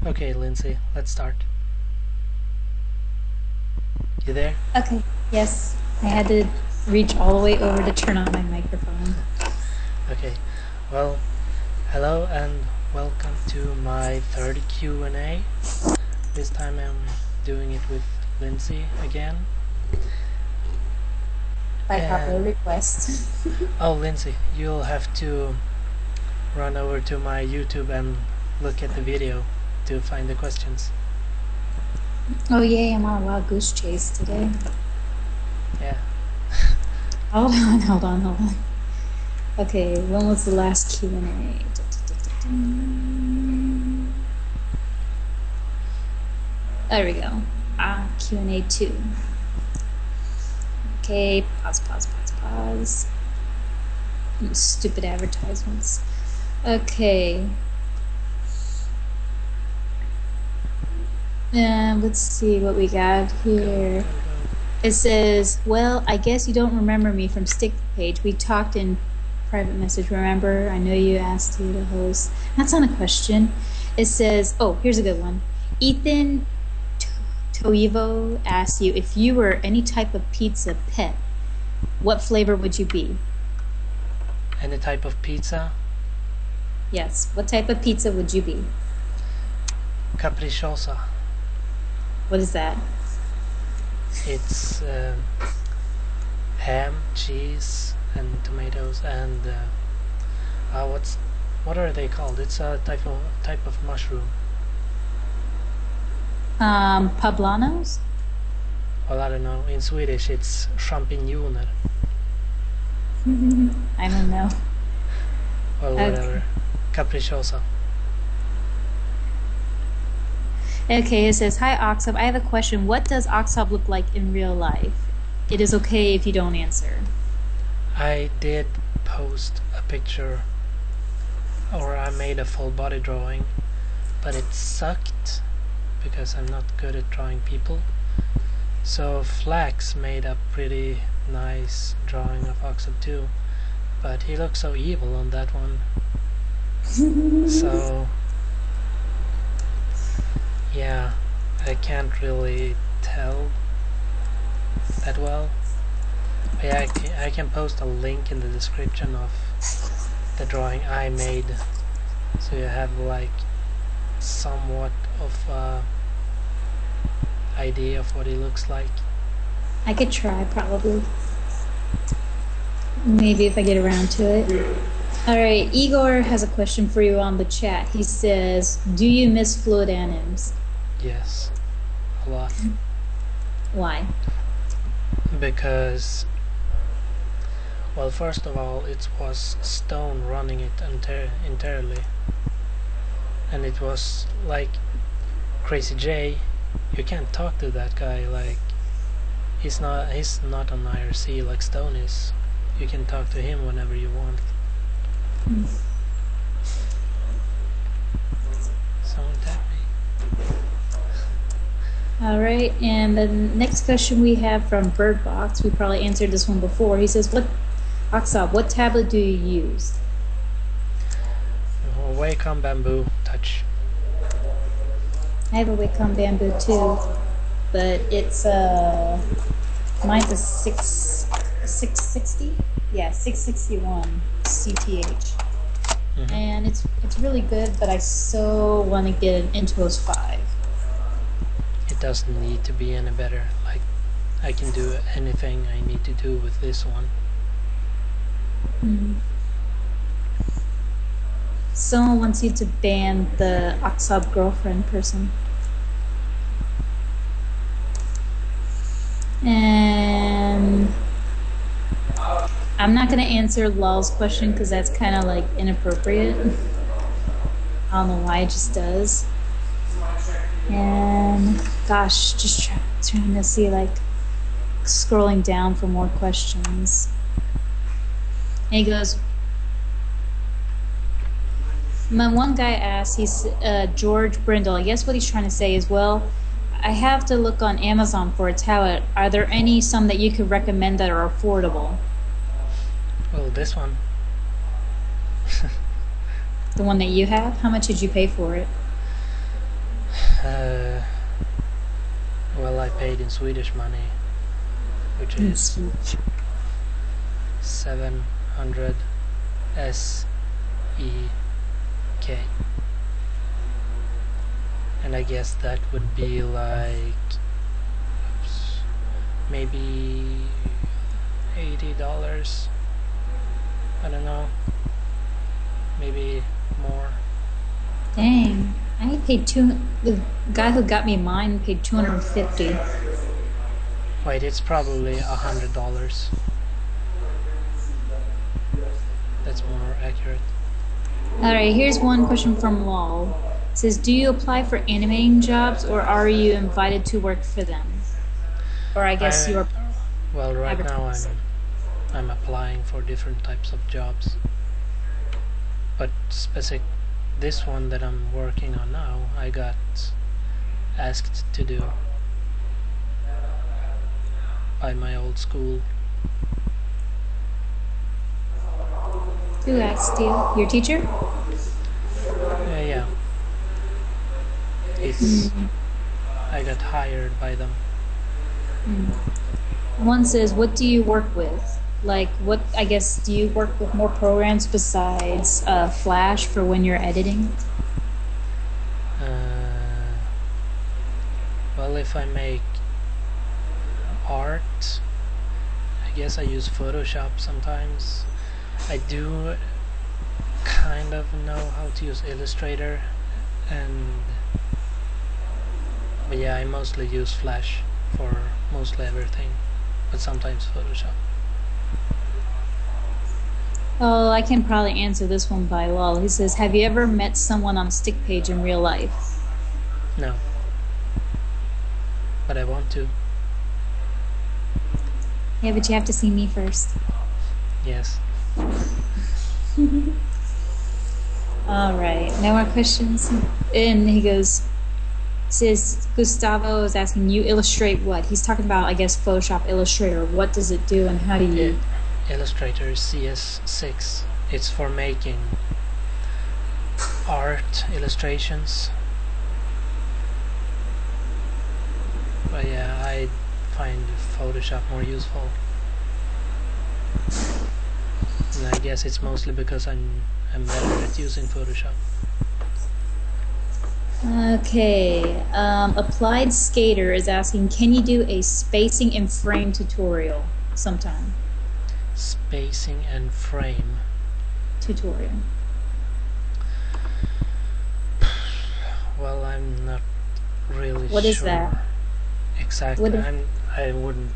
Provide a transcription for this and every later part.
Okay, Lindsay, let's start. You there? Okay, yes. I had to reach all the way over to turn on my microphone. Okay. Well, hello and welcome to my third Q&A. This time I'm doing it with Lindsay again. By popular And request. oh, Lindsay, you'll have to run over to my YouTube and look at the video to find the questions. Oh yay, I'm on a wild goose chase today. Yeah. Hold on. Okay, when was the last Q&A? There we go. Q&A 2. Okay, pause. Stupid advertisements. Okay. Let's see what we got here. It says, well, I guess you don't remember me from Stick Page. We talked in private message, remember? I know you asked you to host. That's not a question. It says, oh, here's a good one. Ethan Toivo asks you, if you were any type of pizza pet, what flavor would you be? Any type of pizza? Yes, what type of pizza would you be? Capricciosa. What is that? It's ham, cheese, and tomatoes, and what are they called? It's a type of mushroom. Poblanos? Well, I don't know. In Swedish, it's champinjoner. I don't know. Well, whatever. Okay. Capricciosa. Okay, it says, hi Oxob, I have a question. What does Oxob look like in real life? It is okay if you don't answer. I did post a picture, or I made a full body drawing, but it sucked because I'm not good at drawing people. So Flax made a pretty nice drawing of Oxob too, but he looks so evil on that one. So yeah, I can't really tell that well. But yeah, I can post a link in the description of the drawing I made, so you have like somewhat of a idea of what he looks like. I could try, probably. Maybe if I get around to it. Alright, Igor has a question for you on the chat. He says, do you miss fluid anims? Yes, a lot. Why? Because, well, first of all, it was Stone running it entirely, and it was like Crazy J. You can't talk to that guy. Like, he's not on IRC like Stone is. You can talk to him whenever you want. Someone tap me. Alright, and the next question we have from Birdbox, we probably answered this one before. He says, Oxob, what tablet do you use? Wacom Bamboo Touch. I have a Wacom Bamboo too, but it's mine's a 660. Yeah, 661 CTH. And it's really good, but I so want to get an Intuos 5. It doesn't need to be any better. Like, I can do anything I need to do with this one. Someone wants you to ban the Oxob girlfriend person. And I'm not going to answer Lul's question because that's kind of like inappropriate. I don't know why, it just does. And gosh, just trying to see, like, scrolling down for more questions. And he goes, my one guy asked, he's George Brindle. I guess what he's trying to say is, well, I have to look on Amazon for a tablet. Are there some that you could recommend that are affordable? Well, this one. The one that you have? How much did you pay for it? Uh, well, I paid in Swedish money, which is 700 SEK. And I guess that would be like maybe $80. I don't know. Maybe more. Dang. I paid the guy who got me mine paid $250. Wait, it's probably $100. That's more accurate. Alright, here's one question from Lol. It says, do you apply for animating jobs or are you invited to work for them? Or I guess you are. Well, right now I'm applying for different types of jobs. But this one that I'm working on now, I got asked to do by my old school. Who asked you? Your teacher? Yeah. I got hired by them. One says, what do you work with? Like, what, I guess, do you work with more programs besides Flash for when you're editing? Well, if I make art, I guess I use Photoshop sometimes. I do kind of know how to use Illustrator, but yeah, I mostly use Flash for mostly everything, but sometimes Photoshop. Oh, I can probably answer this one by Lol. He says, have you ever met someone on Stick Page in real life? No. But I want to. Yeah, but you have to see me first. Yes. Alright, no more questions? And he goes, says Gustavo is asking, you illustrate what? He's talking about, I guess, Photoshop Illustrator. What does it do and how do you... Illustrator CS6. It's for making art illustrations. But yeah, I find Photoshop more useful. And I guess it's mostly because I'm better at using Photoshop. Okay, Applied Skater is asking, can you do a spacing and frame tutorial sometime? Spacing and frame tutorial. Well, I'm not really sure. What is that? Exactly. I wouldn't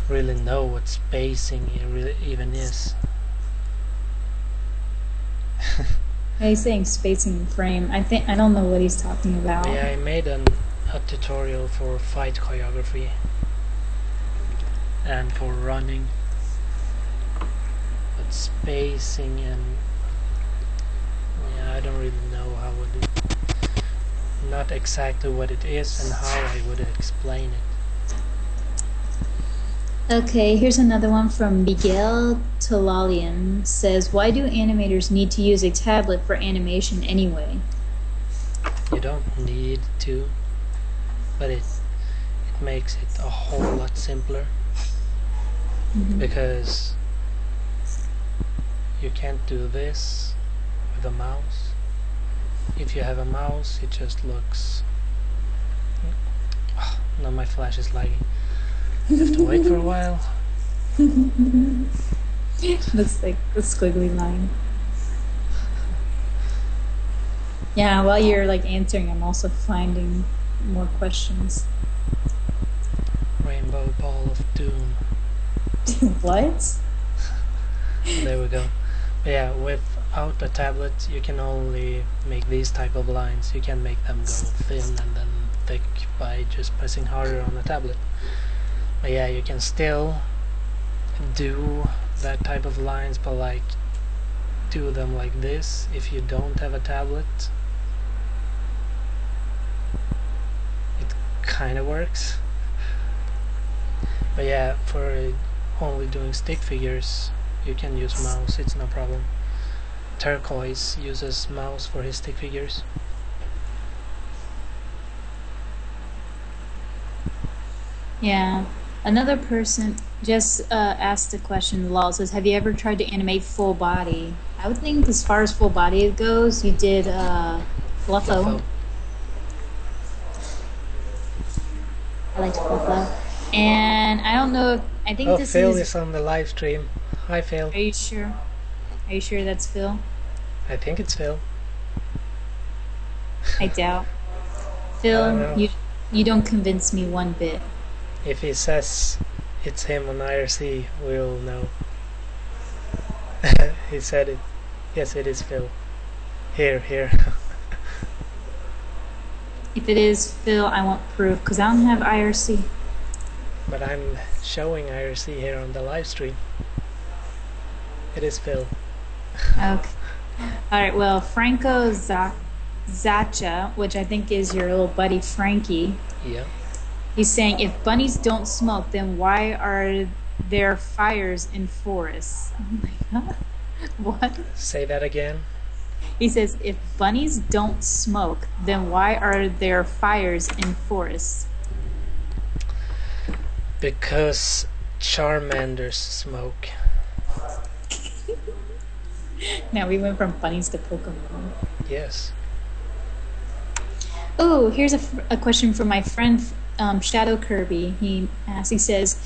really know what spacing even is. He's saying spacing and frame. I don't know what he's talking about. Yeah, I made a tutorial for fight choreography and for running. But spacing and yeah, I don't really know how not exactly what it is and how I would explain it. Okay, here's another one from Miguel Talalian. Says, why do animators need to use a tablet for animation anyway? You don't need to, but it makes it a whole lot simpler. Because you can't do this with a mouse. If you have a mouse, it just looks... Oh, now my flash is lagging. You have to wait for a while. Looks like a squiggly line. Yeah, while you're like answering, I'm also finding more questions. Rainbow Ball of Doom. What? There we go. But yeah, without a tablet, you can only make these type of lines. You can make them go thin and then thick by just pressing harder on the tablet. But yeah, you can still do that type of lines, but like do them like this if you don't have a tablet. It kind of works. But yeah, for only doing stick figures, you can use mouse, it's no problem. Turquoise uses mouse for his stick figures. Yeah. Another person just asked a question. Lol says, "Have you ever tried to animate full body?" I would think, as far as full body goes, you did Fluffo. Fluffo. I liked Fluffo, and I don't know if I think Oh, this Phil is. is on the live stream. Hi, Phil. Are you sure? Are you sure that's Phil? I think it's Phil. I doubt. I don't Phil, know. you don't convince me one bit. If he says it's him on IRC, we'll know. He said it. Yes, it is Phil. Here. If it is Phil, I want proof because I don't have IRC. But I'm showing IRC here on the live stream. It is Phil. Okay. All right. Well, Franco Zacha, which I think is your little buddy Frankie. Yeah. He's saying, if bunnies don't smoke, then why are there fires in forests? Oh my god. What? Say that again. He says, if bunnies don't smoke, then why are there fires in forests? Because Charmanders smoke. Now we went from bunnies to Pokemon. Yes. Oh, here's a question from my friend Shadow Kirby. He asks, he says,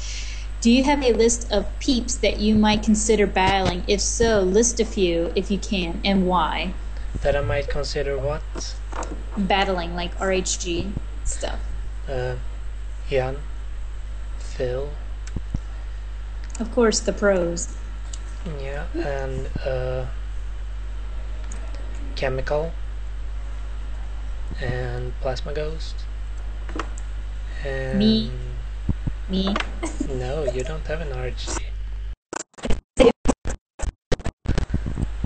do you have a list of peeps that you might consider battling? If so, list a few if you can, and why? That I might consider what? Battling, like RHG stuff. Jan. Phil. Of course, the pros. Yeah, and Chemical. And Plasma Ghost. And Me. No, you don't have an RHG.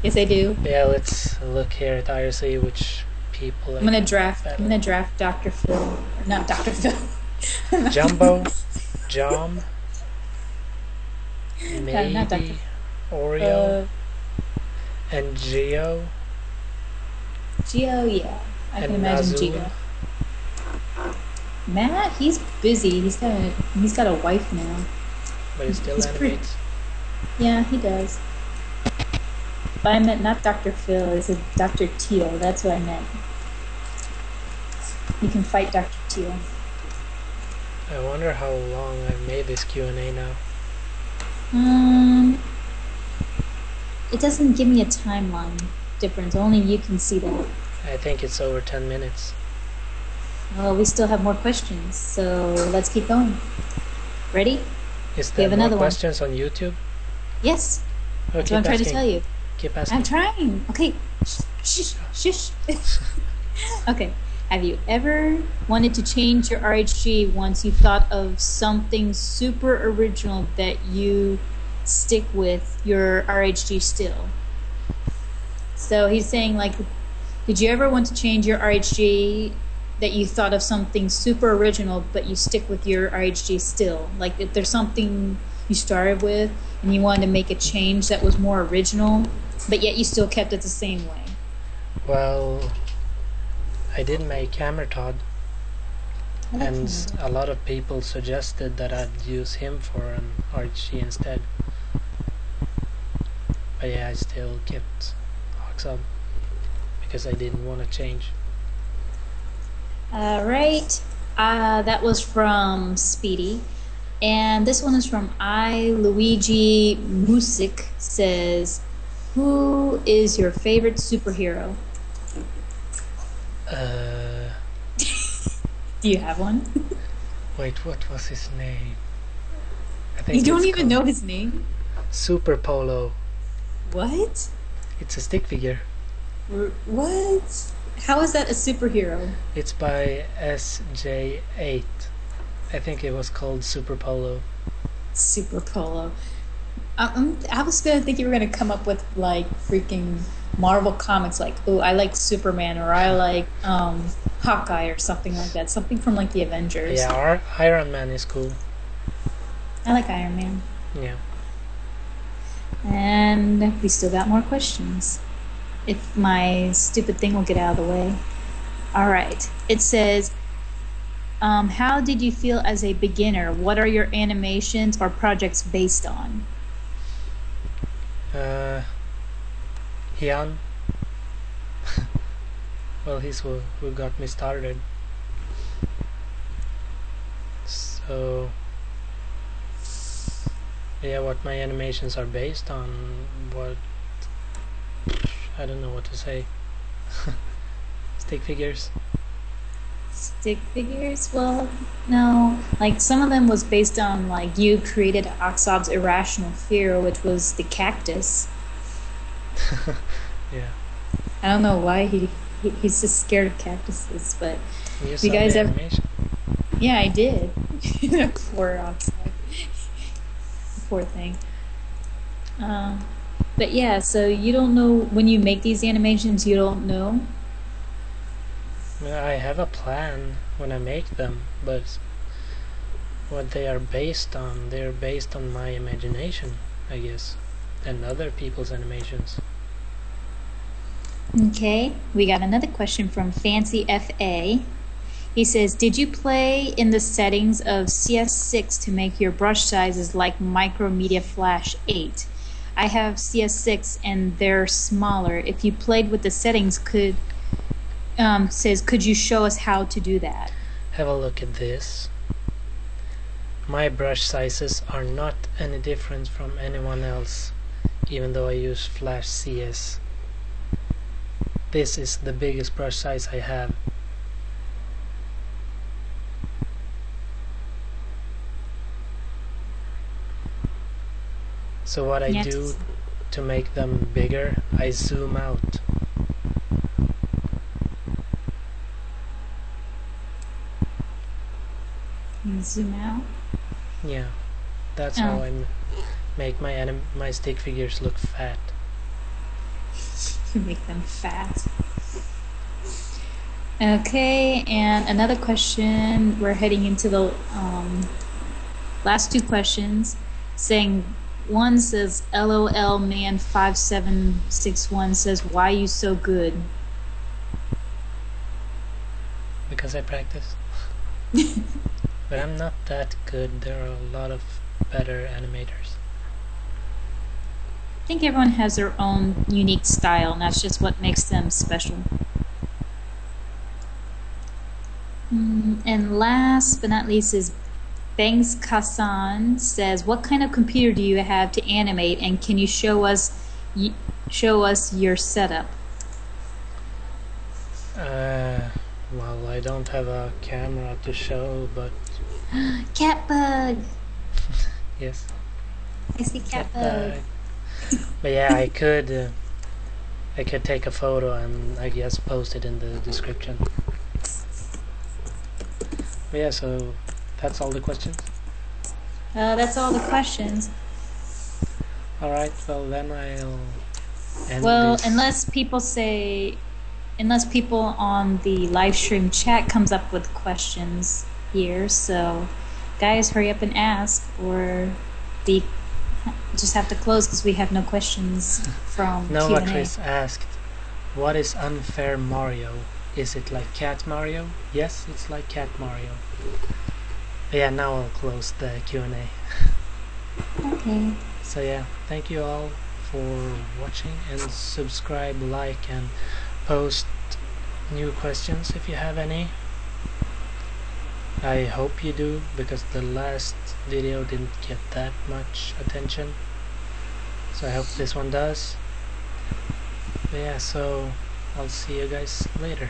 Yes, I do. Yeah, let's look here at IRC which people I'm gonna draft Dr. Phil. Or not Dr. Phil. Jumbo, Jom, maybe not Dr. Oreo, and Geo. Geo, yeah. I can And imagine Nazul. Geo. Matt, he's busy. He's got a wife now. But he still He's animates. Yeah, he does. But I meant not Dr. Phil, I said Dr. Teal. That's what I meant. You can fight Dr. Teal. I wonder how long I've made this QnA now. It doesn't give me a timeline difference. Only you can see that. I think it's over 10 minutes. Well, we still have more questions, so let's keep going. Ready? Is We there have more another one. questions on YouTube? Yes. Oh, That's what I'm trying to tell you. Keep asking. I'm trying. Okay. Shh. Shush. Okay. Have you ever wanted to change your RHG once you thought of something super original that you stick with your RHG still? So he's saying, like, did you ever want to change your RHG that you thought of something super original but you stick with your RHG still? Like, if there's something you started with and you wanted to make a change that was more original, but yet you still kept it the same way. Well, I did make Hammertod, and a lot of people suggested that I'd use him for an RHG instead. But yeah, I still kept Oxob because I didn't want to change. Alright, that was from Speedy. And this one is from Luigi Music. Says, who is your favorite superhero? Do you have one? Wait, what was his name? I think You don't it's even called know his name? Super Polo. What? It's a stick figure. What? How is that a superhero? It's by SJ8. I think it was called Super Polo. Super Polo. I was gonna think you were gonna come up with like freaking Marvel comics, like, oh, I like Superman, or I like Hawkeye, or something like that. Something from like the Avengers. Yeah, Iron Man is cool. I like Iron Man. Yeah. And we still got more questions. If my stupid thing will get out of the way. Alright. It says, How did you feel as a beginner? What are your animations or projects based on? Hyun. Well, he's who got me started. So yeah, what my animations are based on, what, I don't know what to say. Stick figures. Stick figures? Well, no. Like some of them was based on like you created Oxob's irrational fear, which was the cactus. Yeah. I don't know why he's just scared of cactuses, but You you saw guys the have. animation. Yeah, I did. Poor Oxob. Poor thing. But yeah, so you don't know when you make these animations, you don't know. I have a plan when I make them, but what they are based on, they're based on my imagination, I guess, and other people's animations. Okay, we got another question from Fancy FA. He says, did you play in the settings of CS6 to make your brush sizes like Micromedia Flash 8? I have CS6 and they're smaller. If you played with the settings, could you show us how to do that? Have a look at this. My brush sizes are not any different from anyone else, even though I use Flash CS. This is the biggest brush size I have. So what I do to make them bigger, I zoom out. You zoom out? Yeah, that's how I make my stick figures look fat. You make them fat. Okay, and another question. We're heading into the last two questions. Saying one says LOL man 5761 says, why you so good? Because I practice. But I'm not that good. There are a lot of better animators. I think everyone has their own unique style, and that's just what makes them special. And last but not least is Bangs Kasan says, what kind of computer do you have to animate, and can you show us your setup? Well, I don't have a camera to show, but Catbug! yes. I see Catbug. But yeah, I could take a photo and I guess post it in the description. But yeah, so that's all the questions. That's all the questions. Alright, well then I'll end Well, this. unless people on the live stream chat comes up with questions here, so guys, hurry up and ask, or we just have to close because we have no questions from Nova QnA. Chris asked, what is Unfair Mario? Is it like Cat Mario? Yes, it's like Cat Mario. But yeah, now I'll close the Q&A. Okay. So yeah, thank you all for watching, and subscribe, like, and post new questions if you have any. I hope you do, because the last video didn't get that much attention, so I hope this one does. But yeah, so I'll see you guys later.